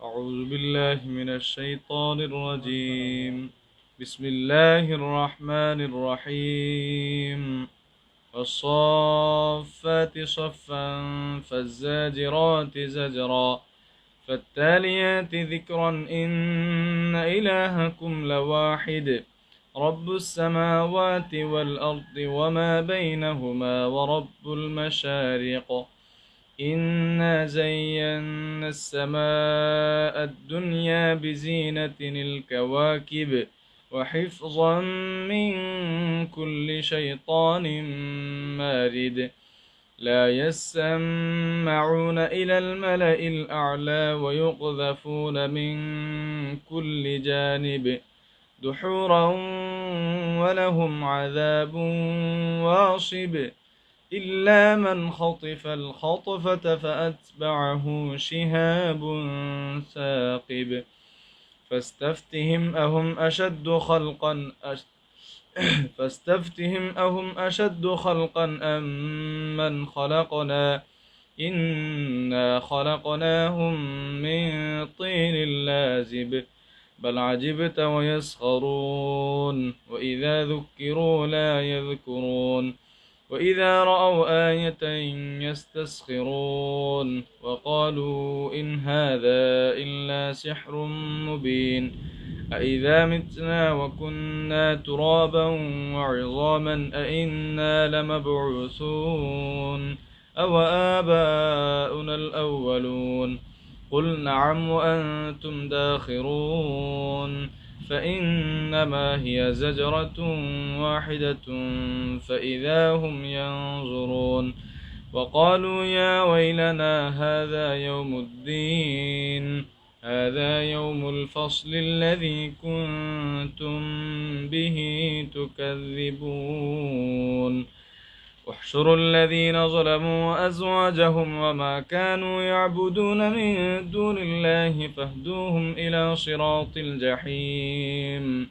أعوذ بالله من الشيطان الرجيم. بسم الله الرحمن الرحيم. والصافات صفا فالزاجرات زجرا فالتاليات ذكرا إن إلهكم لواحد رب السماوات والأرض وما بينهما ورب المشارق إنا زينا السماء الدنيا بزينة الكواكب وحفظا من كل شيطان مارد لا يسمعون إلى الملأ الأعلى ويقذفون من كل جانب دحورا ولهم عذاب واصب إلا من خطف الخطفة فأتبعه شهاب ثاقب فاستفتهم أهم أشد خلقا أم من خلقنا إنا خلقناهم من طين لازب بل عجبت ويسخرون وإذا ذكروا لا يذكرون وإذا رأوا آية يستسخرون وقالوا إن هذا إلا سحر مبين أإذا متنا وكنا ترابا وعظاما أإنا لمبعوثون أو آباؤنا الأولون قل نعم وأنتم داخرون فإنما هي زجرة واحدة فإذا هم ينظرون وقالوا يا ويلنا هذا يوم الفصل الذي كنتم به تكذبون احشروا الذين ظلموا وأزواجهم وما كانوا يعبدون من دون الله فاهدوهم إلى صراط الجحيم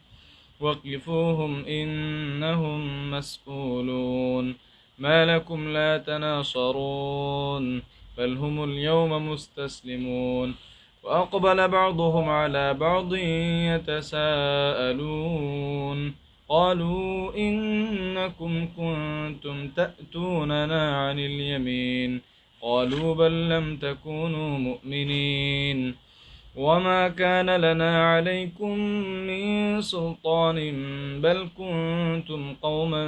وقفوهم إنهم مسؤولون ما لكم لا تناصرون بل هم اليوم مستسلمون وأقبل بعضهم على بعض يتساءلون قالوا إنكم كنتم تأتوننا عن اليمين قالوا بل لم تكونوا مؤمنين وما كان لنا عليكم من سلطان بل كنتم قوما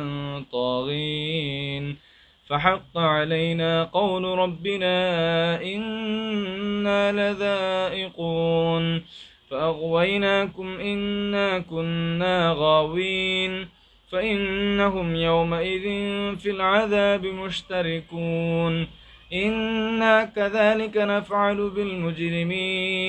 طاغين فحق علينا قول ربنا إنا لذائقون فأغويناكم إنا كنا غاوين فإنهم يومئذ في العذاب مشتركون إنا كذلك نفعل بالمجرمين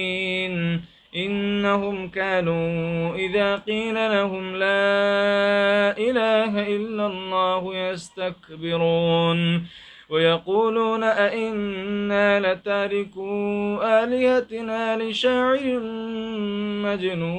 إنهم كانوا إذا قيل لهم لا إله إلا الله يستكبرون ويقولون أئنا لتاركو آلهتنا لشاعر مجنون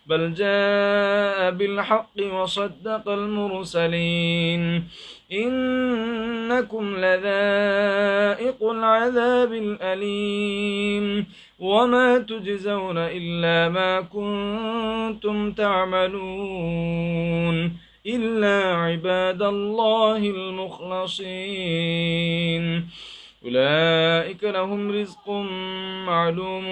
بل جاء بالحق وصدق المرسلين إنكم لذائق العذاب الأليم وما تجزون إلا ما كنتم تعملون إلا عباد الله المخلصين أولئك لهم رزق معلوم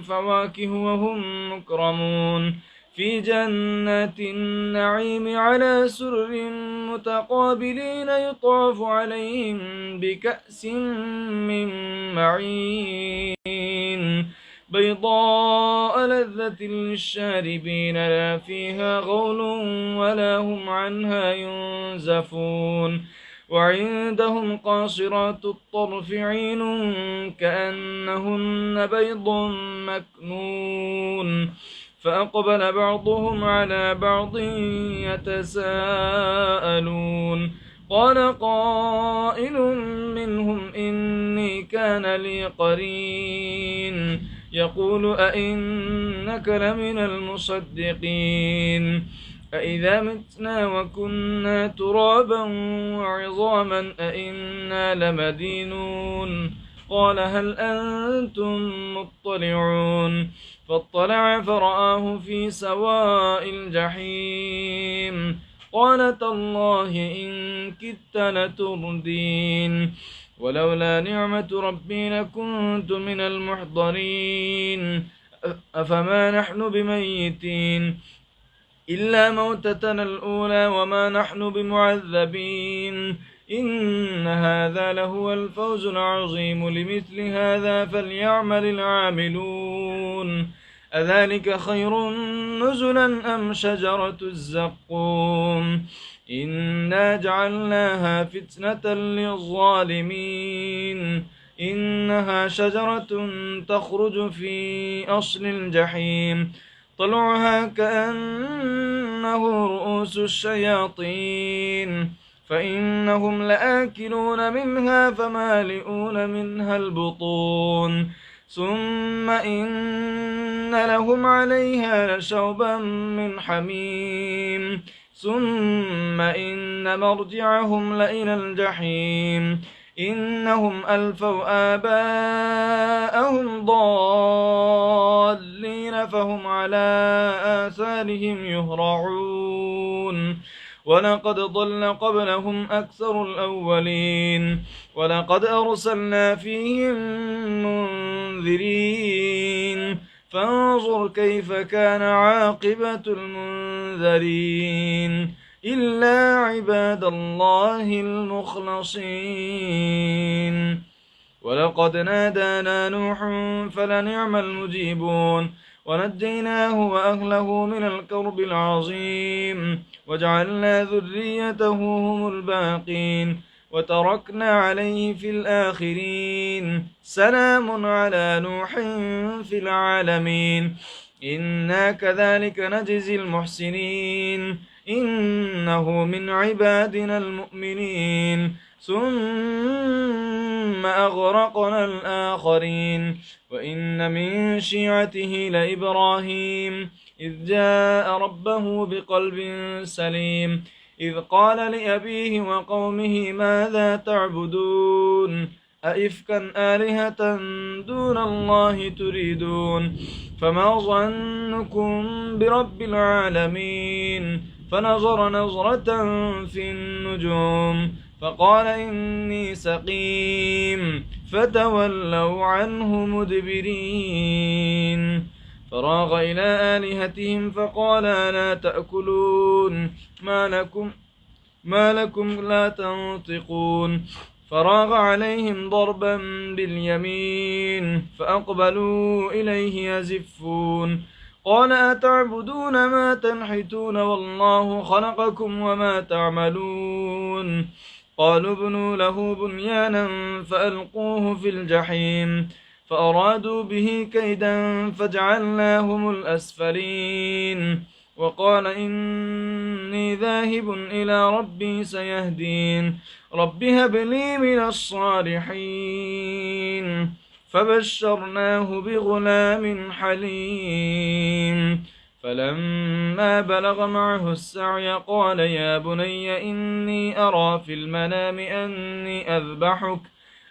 فواكه وهم مكرمون في جنات النعيم على سرر متقابلين يطاف عليهم بكأس من معين بيضاء لذة للشاربين لا فيها غول ولا هم عنها ينزفون وعندهم قاصرات الطرف عين كأنهن بيض مكنون فأقبل بعضهم على بعض يتساءلون قال قائل منهم إني كان لي قرين يقول أئنك لمن المصدقين أإذا متنا وكنا ترابا وعظاما أئنا لمدينون قال هل أنتم مطلعون فاطلع فرآه في سواء الجحيم قال تالله إن كدت لتردين ولولا نعمة ربي لكنت من المحضرين أفما نحن بميتين إلا موتتنا الأولى وما نحن بمعذبين إن هذا لهو الفوز العظيم لمثل هذا فليعمل العاملون أذلك خير نزلا أم شجرة الزقوم إنا جعلناها فتنة للظالمين إنها شجرة تخرج في أصل الجحيم طلعها كأنه رؤوس الشياطين فإنهم لآكلون منها فمالئون منها البطون ثم إن لهم عليها لشوبا من حميم ثم إن مرجعهم لإلى الجحيم إنهم ألفوا آباءهم ضالين فهم على آثارهم يهرعون ولقد ضل قبلهم أكثر الأولين ولقد أرسلنا فيهم منذرين فانظر كيف كان عاقبة المنذرين إلا عباد الله المخلصين ولقد نادانا نوح فلنعم المجيبون ونجيناه وأهله من الكرب العظيم وجعلنا ذريته هم الباقين وتركنا عليه في الآخرين سلام على نوح في العالمين إنا كذلك نجزي المحسنين إنه من عبادنا المؤمنين ثم أغرقنا الآخرين وإن من شيعته لإبراهيم إذ جاء ربه بقلب سليم إذ قال لأبيه وقومه ماذا تعبدون أئفكا آلهة دون الله تريدون فما ظنكم برب العالمين فنظر نظرة في النجوم فقال إني سقيم فتولوا عنه مدبرين فراغ إلى آلهتهم فقال ألا تأكلون ما لكم لا تنطقون فراغ عليهم ضربا باليمين فأقبلوا إليه يزفون قال أتعبدون ما تنحتون والله خلقكم وما تعملون قالوا ابنوا له بنيانا فألقوه في الجحيم فأرادوا به كيدا فجعلناهم الأسفلين وقال إني ذاهب إلى ربي سيهدين رب هب لي من الصالحين فبشرناه بغلام حليم فلما بلغ معه السعي قال يا بني إني أرى في المنام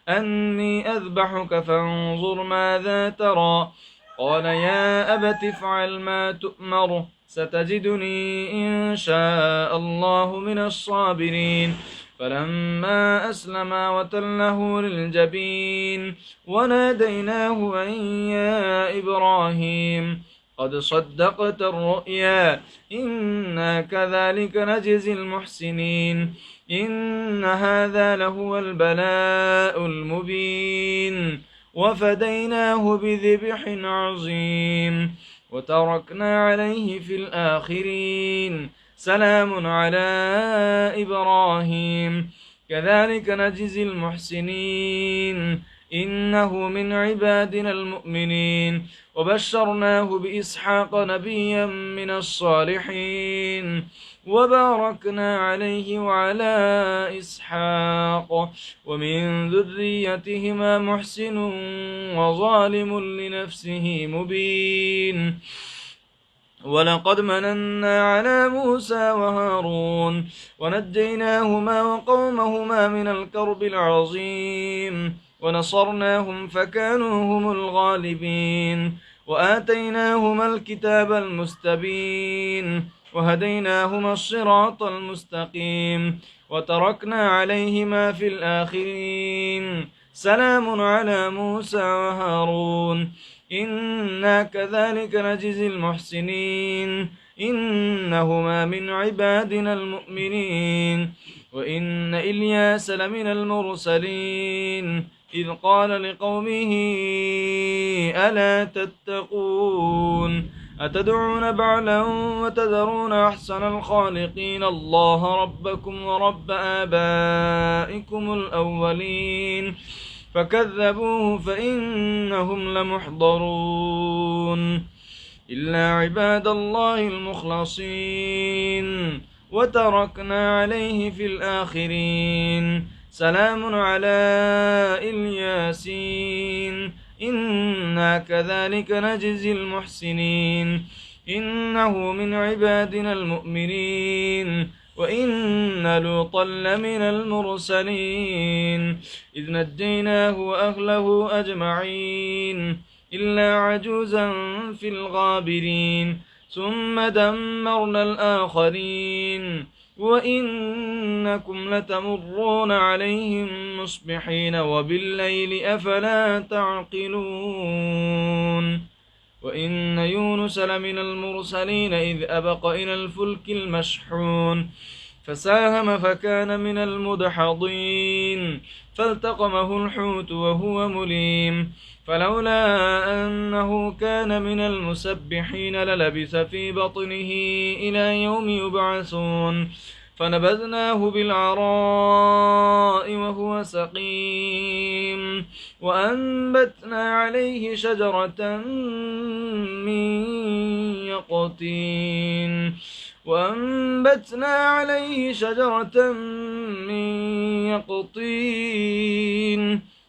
أني أذبحك فانظر ماذا ترى قال يا أبت افعل ما تؤمر ستجدني إن شاء الله من الصابرين فلما أسلما وتله للجبين وناديناه أن يا إبراهيم قد صدقت الرؤيا إنا كذلك نجزي المحسنين إن هذا لهو البلاء المبين وفديناه بذبح عظيم وتركنا عليه في الآخرين سلام على إبراهيم كذلك نجزي المحسنين إنه من عبادنا المؤمنين وبشرناه بإسحاق نبيا من الصالحين وباركنا عليه وعلى إسحاق ومن ذريتهما محسن وظالم لنفسه مبين ولقد مننا على موسى وهارون ونجيناهما وقومهما من الكرب العظيم ونصرناهم فكانوا هم الغالبين وآتيناهما الكتاب المستبين وهديناهما الصراط المستقيم وتركنا عليهما في الآخرين سلام على موسى وهارون إنا كذلك نجزي المحسنين إنهما من عبادنا المؤمنين وإن إلياس لمن المرسلين إذ قال لقومه ألا تتقون أتدعون بعلا وتذرون أحسن الخالقين الله ربكم ورب آبائكم الأولين فكذبوه فإنهم لمحضرون إلا عباد الله المخلصين وتركنا عليه في الآخرين سلام على الياسين إنا كذلك نجزي المحسنين إنه من عبادنا المؤمنين وإن لوطا لمن المرسلين إذ نجيناه وأهله أجمعين إلا عجوزا في الغابرين ثم دمرنا الآخرين وإنكم لتمرون عليهم مصبحين وبالليل أفلا تعقلون وإن يونس لمن المرسلين إذ أبق إلى الفلك المشحون فساهم فكان من المدحضين فالتقمه الحوت وهو مليم فلولا أنه كان من المسبحين للبث في بطنه إلى يوم يبعثون فنبذناه بالعراء وهو سقيم وأنبتنا عليه شجرة من يقطين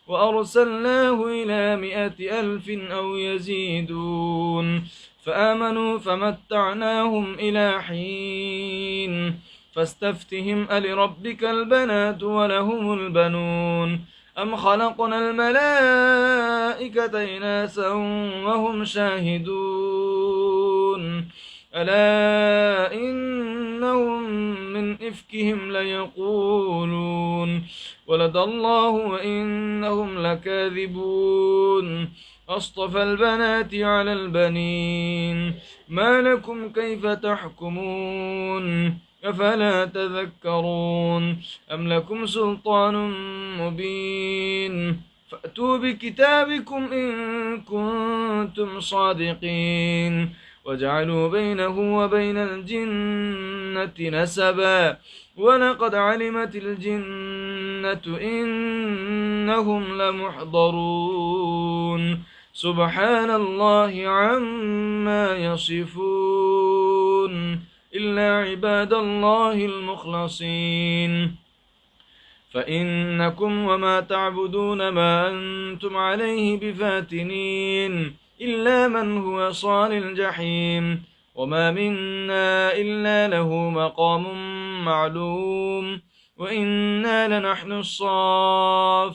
وأرسلناه إلى 100,000 أو يزيدون فآمنوا فمتعناهم إلى حين فاستفتهم ألربك البنات ولهم البنون أم خلقنا الملائكة إناثا وهم شاهدون ألا إنهم من إفكهم ليقولون ولد الله وإنهم لكاذبون أصطفى البنات على البنين ما لكم كيف تحكمون أفلا تذكرون أم لكم سلطان مبين فأتوا بكتابكم إن كنتم صادقين وجعلوا بينه وبين الجنة نسبا ولقد علمت الجنة إنهم لمحضرون سبحان الله عما يصفون إلا عباد الله المخلصين فإنكم وما تعبدون ما أنتم عليه بفاتنين إلا من هو صال الجحيم وما منا إلا له مقام معلوم وإنا لنحن الصافون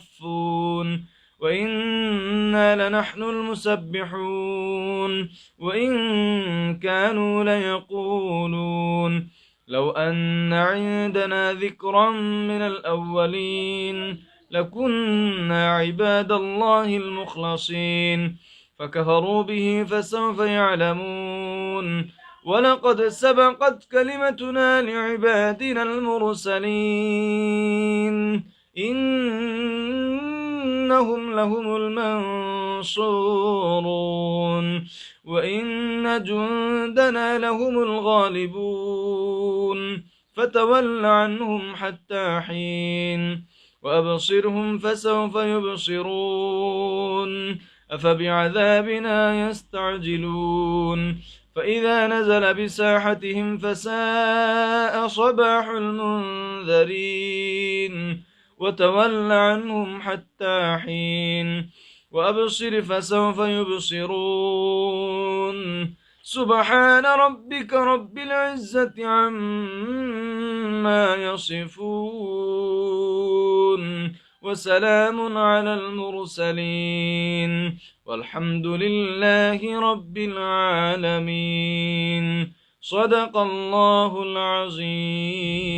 وإنا لنحن المسبحون وإن كانوا ليقولون لو أن عندنا ذكرا من الأولين لكنا عباد الله المخلصين فكفروا به فسوف يعلمون ولقد سبقت كلمتنا لعبادنا المرسلين إنهم لهم المنصورون وإن جندنا لهم الغالبون فتول عنهم حتى حين وأبصرهم فسوف يبصرون أفبعذابنا يستعجلون فإذا نزل بساحتهم فساء صباح المنذرين وتول عنهم حتى حين وأبصر فسوف يبصرون سبحان ربك رب العزة عما يصفون وسلام على المرسلين والحمد لله رب العالمين. صدق الله العظيم.